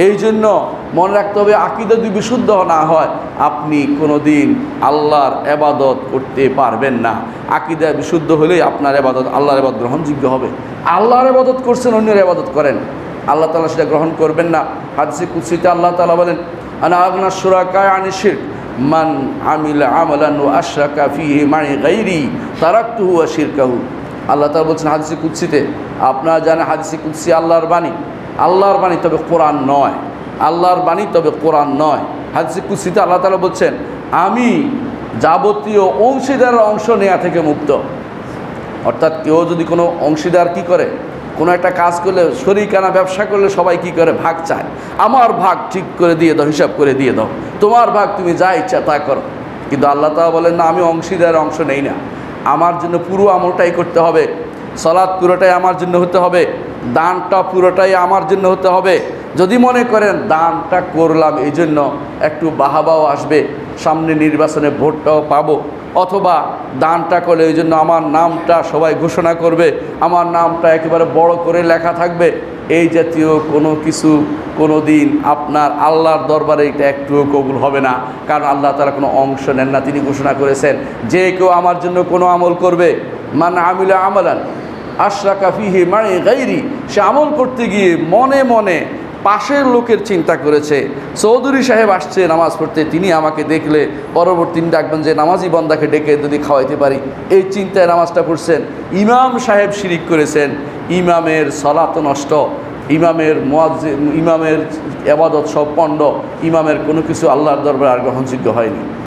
এই জন্য মনে রাখতে হবে, আকীদা যদি বিশুদ্ধ না হয় আপনি কোনো দিন আল্লাহর ইবাদত করতে পারবেন না। আকীদা বিশুদ্ধ হলেই আপনার ইবাদত, আল্লাহর ইবাদত গ্রহণযোগ্য হবে। আল্লাহর ইবাদত করছেন, অন্যের ইবাদত করেন, আল্লাহ তাআলা সেটা গ্রহণ করবেন না। হাদিসে কুদসিতে আল্লাহ তাআলা বলেন, আনা আগনা শুরাকা আনি শিরক মান আমিলা আমালান ওয়া আশরাকা ফীহি মা'i গায়রি তারাকতুহু ওয়া শিরকাহু। আল্লাহ তাআলা বলছেন হাদিসে কুদসিতে, আপনারা জানেন হাদিসে কুদসি আল্লাহর বাণী, আল্লাহর বাণী তবে কোরআন নয়, আল্লাহর বাণী তবে কোরআন নয়। হাদিসে কুদসিতে আল্লাহ তাআলা বলছেন, আমি যাবতীয় অংশীদারের অংশ নেওয়া থেকে মুক্ত। অর্থাৎ কেউ যদি কোনো অংশীদার কি করে, কোনো একটা কাজ করলে, শরীকানা ব্যবসা করলে সবাই কি করে, ভাগ চায়। আমার ভাগ ঠিক করে দিয়ে দাও, হিসাব করে দিয়ে দাও, তোমার ভাগ তুমি যা ইচ্ছা তা করো। কিন্তু আল্লাহ তাআলা বলেন না, আমি অংশীদারের অংশ নেই না, আমার জন্য পুরো আমলটাই করতে হবে, সালাত পুরোটাই আমার জন্য হতে হবে, দানটা পুরোটাই আমার জন্য হতে হবে। যদি মনে করেন দানটা করলাম এই জন্য একটু বাহাবাও আসবে, সামনে নির্বাচনে ভোটটাও পাবো, অথবা দানটা করলে এই জন্য আমার নামটা সবাই ঘোষণা করবে, আমার নামটা একেবারে বড় করে লেখা থাকবে, এই জাতীয় কোনো কিছু কোনো দিন আপনার আল্লাহর দরবারে এটা একটুও কবুল হবে না। কারণ আল্লাহ তাআলা কোনো অংশ নেন না। তিনি ঘোষণা করেছেন, যে কেউ আমার জন্য কোনো আমল করবে, মান আমিলা আমালান আশরাকা ফীহি মা'i গায়রি, সে আমল করতে গিয়ে মনে মনে পাশের লোকের চিন্তা করেছে। চৌধুরী সাহেব আসছে নামাজ পড়তে, তিনি আমাকে দেখলে পরবর্তী দিন ডাকবেন যে নামাজি বান্দাকে ডেকে যদি খাওয়াইতে পারি, এই চিন্তায় নামাজটা পড়ছেন। ইমাম সাহেব শিরিক করেছেন, ইমামের সালাত নষ্ট, ইমামের ইমামের ইবাদত সব পণ্ড, ইমামের কোনো কিছু আল্লাহর দরবারে আর গ্রহণযোগ্য হয়নি।